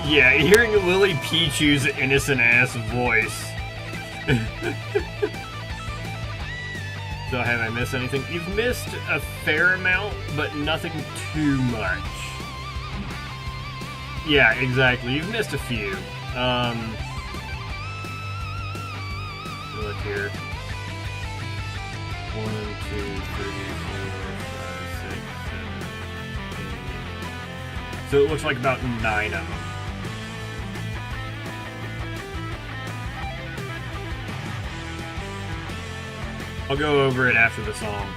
Yeah, hearing Lily Pichu's innocent-ass voice. So have I missed anything? You've missed a fair amount, but nothing too much. Yeah, exactly. You've missed a few. Look here. 1, 2, 3, 4, 5, 6, 7, 8. So it looks like about 9 of them. I'll go over it after the song.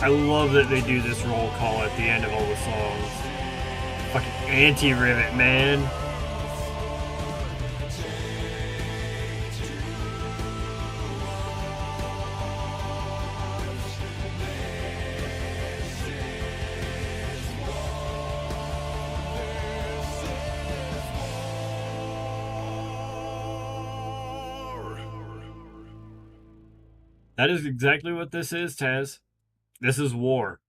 I love that they do this roll call at the end of all the songs. Fucking anti-rivet, man. That is exactly what this is, Taz. This is war.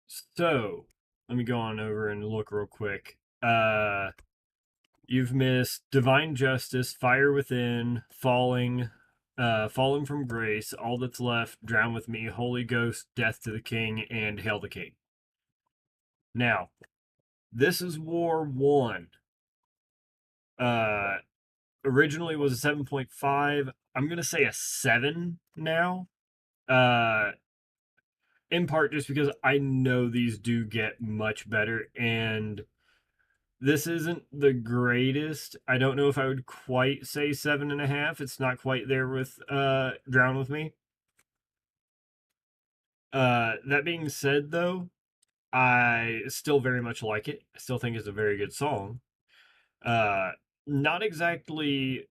So, let me go on over and look real quick. You've missed Divine Justice, Fire Within, Falling from Grace, All That's Left, Drown With Me, Holy Ghost, Death to the King, and Hail the King. Now, This Is War 1. Originally was a 7.5. I'm going to say a 7 now. In part just because I know these do get much better, and this isn't the greatest. I don't know if I would quite say 7.5. It's not quite there with Drown With Me. That being said, though, I still very much like it. I still think it's a very good song. Not exactly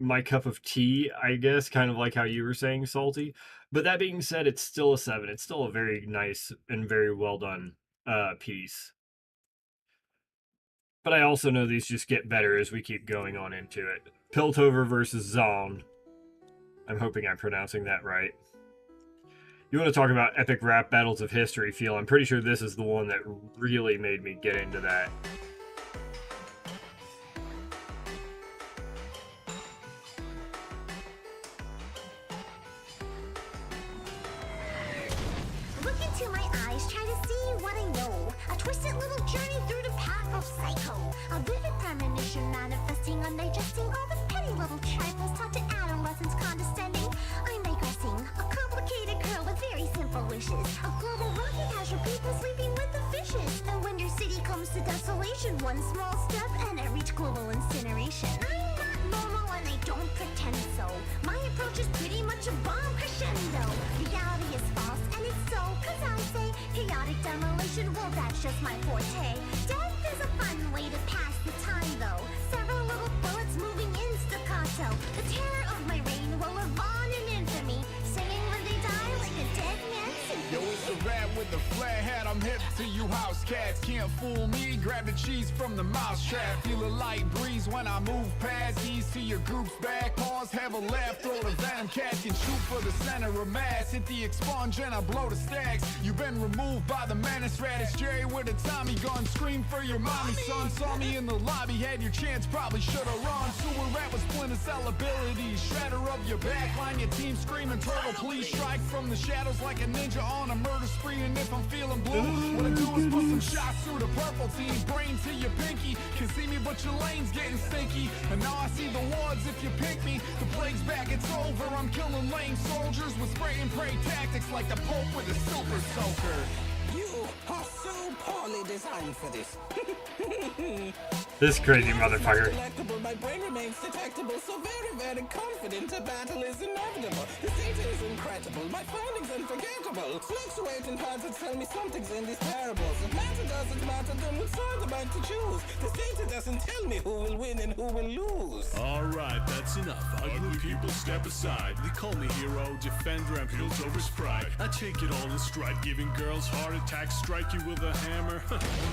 my cup of tea, I guess, kind of like how you were saying, Salty. But that being said, it's still a 7. It's still a very nice and very well done piece. But I also know these just get better as we keep going on into it. Piltover versus Zone. I'm hoping I'm pronouncing that right. You want to talk about epic rap battles of history feel? I'm pretty sure this is the one that really made me get into that. Look into my eyes, try to see what I know. A twisted little journey through the path of psycho. A vivid premonition manifesting, undigesting all the petty little trifles taught to adolescents condescending. I'm digressing, a complicated girl with very simple wishes. A global rocky casual people sleeping with the fishes. And when your city comes to desolation, one small step and I reach global incineration. I'm not normal and I don't pretend so. My approach is pretty much a bomb crescendo. Reality is false and it's so, cause I say chaotic demolition, well that's just my forte. Death is a fun way to pass the time though. Several little bullets moving in staccato. The terror of my reign will live on in infamy, singing when they die like a dead man's symphony. Yo, it's the rat with the flat hat. I'm hip to you house cats. Can't fool me. Grab the cheese from the mouse trap. Feel a light breeze when I move past. Ease to your group's back. Pause, have a laugh. Throw the venom cat. Can shoot for the center of mass. Hit the expunge and I blow the stacks. You've been removed by the menace rat. It's Jerry with a Tommy gun. Scream for your mommy. Son saw me in the lobby. Had your chance. Probably should've run. Sewer rat with Splinter Cell abilities. Shredder of your backline. Your team screaming turtle. Please strike from the shadows like a ninja on a murder spree. And if I'm feeling blue, what I do is put some shots through the purple team. Brain to your pinky. Can see me but your lane's getting stinky. And now I see the wards if you pick me. The plague's back, it's over. I'm killing lame soldiers with spray and pray tactics like the Pope with a super soaker. You are so poorly designed for this. This crazy motherfucker. Delectable, my brain remains detectable, so very, very confident a battle is inevitable. The data is incredible, my findings unforgettable. Fluctuating hard to tell me something's in these parables. If matter doesn't matter, then what side am I to choose? This data doesn't tell me who will win and who will lose. Alright, that's enough. Ugly people step aside. They call me hero, defender, and Piltover's pride. I take it all in stride, giving girls heart attacks, strike you with a hammer,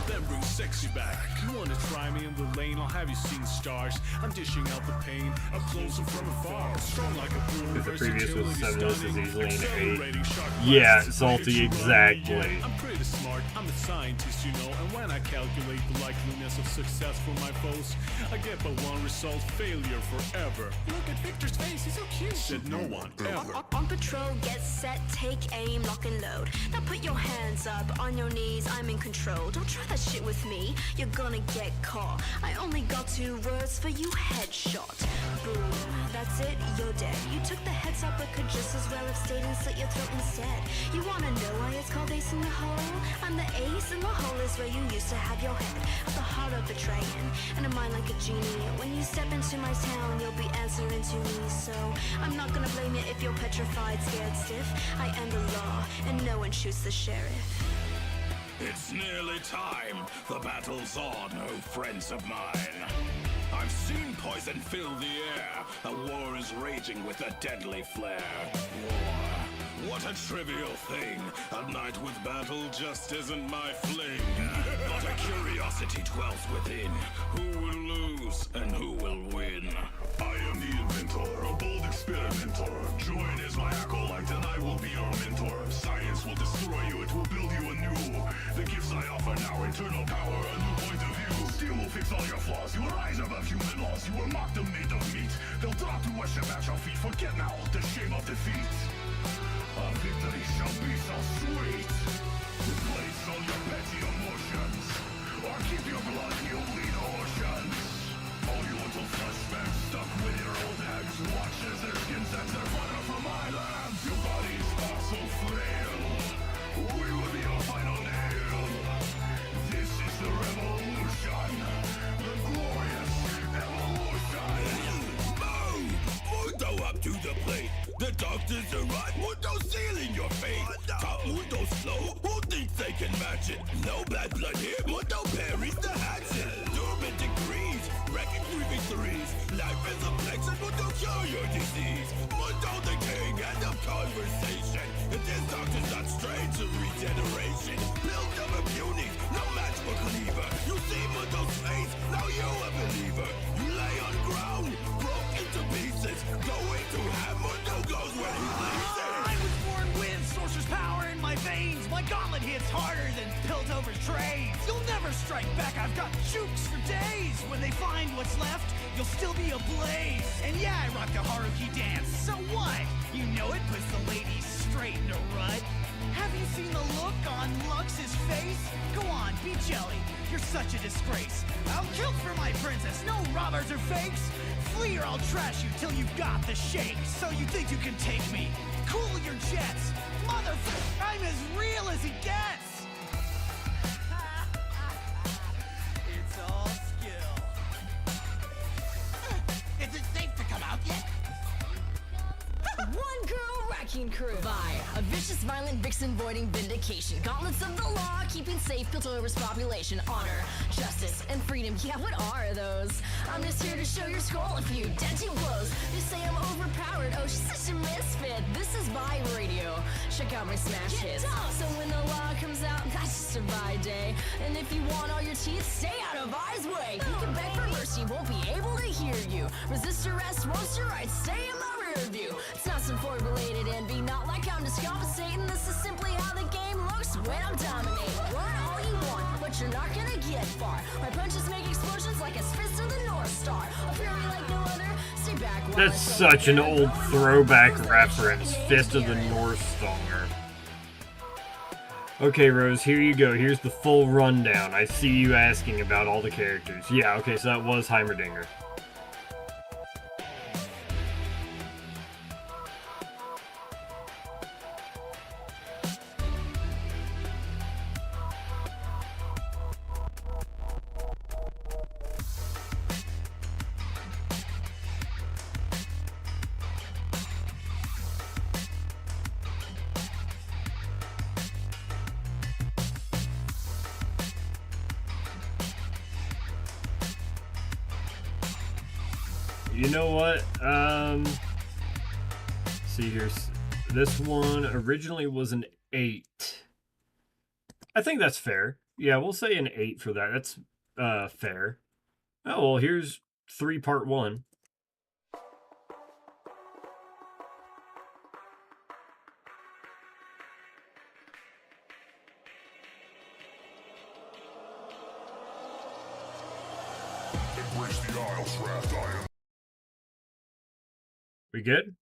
then bring sexy back. You wanna try me in the lane, I'll have you seeing stars. I'm dishing out the pain, up close and from afar. Strong like a bull, If the previous was a 7, this is stunning, easily an 8. accelerating, sharp Yeah, blasts, Salty, predictable, exactly. I'm pretty smart, I'm a scientist, you know. And when I calculate the likeliness of success for my foes, I get but one result, failure forever. Look at Victor's face, he's so cute. Said no one, ever. On patrol, get set, take aim, lock and load. Now put your hands up, on your knees, I'm in control. Don't try that shit with me, you're gonna get caught. I only got 2 words for you, headshot. Boom, that's it, you're dead. You took the heads up, but could just as well have stayed and slit your throat instead. You wanna know why it's called ace in the hole? I'm the ace in the hole is where you used to have your head. At the heart of the dragon, and a mind like a genie. When you step into my town, you'll be answering answer into me, so I'm not gonna blame you if you're petrified, scared stiff. I am the law, and no one shoots the sheriff. It's nearly time. The battle's on, oh friends of mine. I've seen poison fill the air. A war is raging with a deadly flare. War. What a trivial thing. A night with battle just isn't my fling. But a curiosity dwells within. Who will lose and who will win? I am the inventor, a bold experimenter. Join as my acolyte and I will be your mentor. Science will destroy you, it will build you anew. The gifts I offer now, eternal power, a new point of view. Steel will fix all your flaws, you will rise above human laws. You will mock them made of meat. They'll drop to worship at your feet. Forget now the shame of defeat. A victory shall be so sweet. Replace all your petty emotions, or keep your blood, you lead oceans. All you little flashbacks stuck with your old hags. Watch as their skin sets their fire from my land. Your bodies are so frail. We will be your final nail. This is the revolution. The glorious evolution. Move! Mundo up to the plate. The doctors arrive. Mundo sealing your fate. Top Mundo slow. Who thinks they can match it? No bad blood here. Mundo parries the hatchet. Doom degrees. Wrecking 3v3s. Life is a flex and Mundo cure your disease. Mundo the king, end of conversation. If this doctor's not strange to regeneration. Build them immunities. No match for Cleaver. You see Mundo's face. Now you a believer. You lay on ground. Broke into pieces. Going to have Mundo goes where he leaves it. I was born with sorcerer's power in my veins. My gauntlet hits harder than Piltover's trains. You'll never strike back, I've got jukes for days. When they find what's left, you'll still be ablaze. And yeah, I rock the Haruki dance, so what? You know it puts the ladies straight in a rut. Have you seen the look on Lux's face? Go on, be jelly, you're such a disgrace. I'll kill for my princess, no robbers or fakes. Flee or I'll trash you till you've got the shakes. So you think you can take me? Cool your jets. Motherfucker, I'm as real as he gets. It's all skill. Is it safe to come out yet? One girl wrecking crew. Vi, a vicious, violent vixen voiding vindication. Gauntlets of the law, keeping safe Piltover's population. Honor, justice, and freedom. Yeah, what are those? I'm just here to show your skull a few denting blows. They say I'm overpowered. Oh, she's such a misfit. This is Vi Radio. Check out my smash hits. So when the law comes out, that's just a Vi day. And if you want all your teeth, stay out of Vi's way. You can beg for mercy, won't be able to hear you. Resist arrest, won't your rights stay in my rear view. It's not some Ford-related envy, not like I'm discompensating. This is simply how the game looks when I'm dominating. Run all you want, but you're not gonna get far. My punches make explosions like a fist of the North Star. A fury like no other. Stay back. That's such an old throwback reference. Fist of the North Star. Okay, Rose, here you go. Here's the full rundown. I see you asking about all the characters. Yeah, okay, so that was Heimerdinger. You know what? See here. This one originally was an 8. I think that's fair. Yeah, we'll say an 8 for that. That's fair. Oh, well, here's 3 part 1. Embrace the Isles Wrath, I am. We good?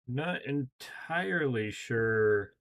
Not entirely sure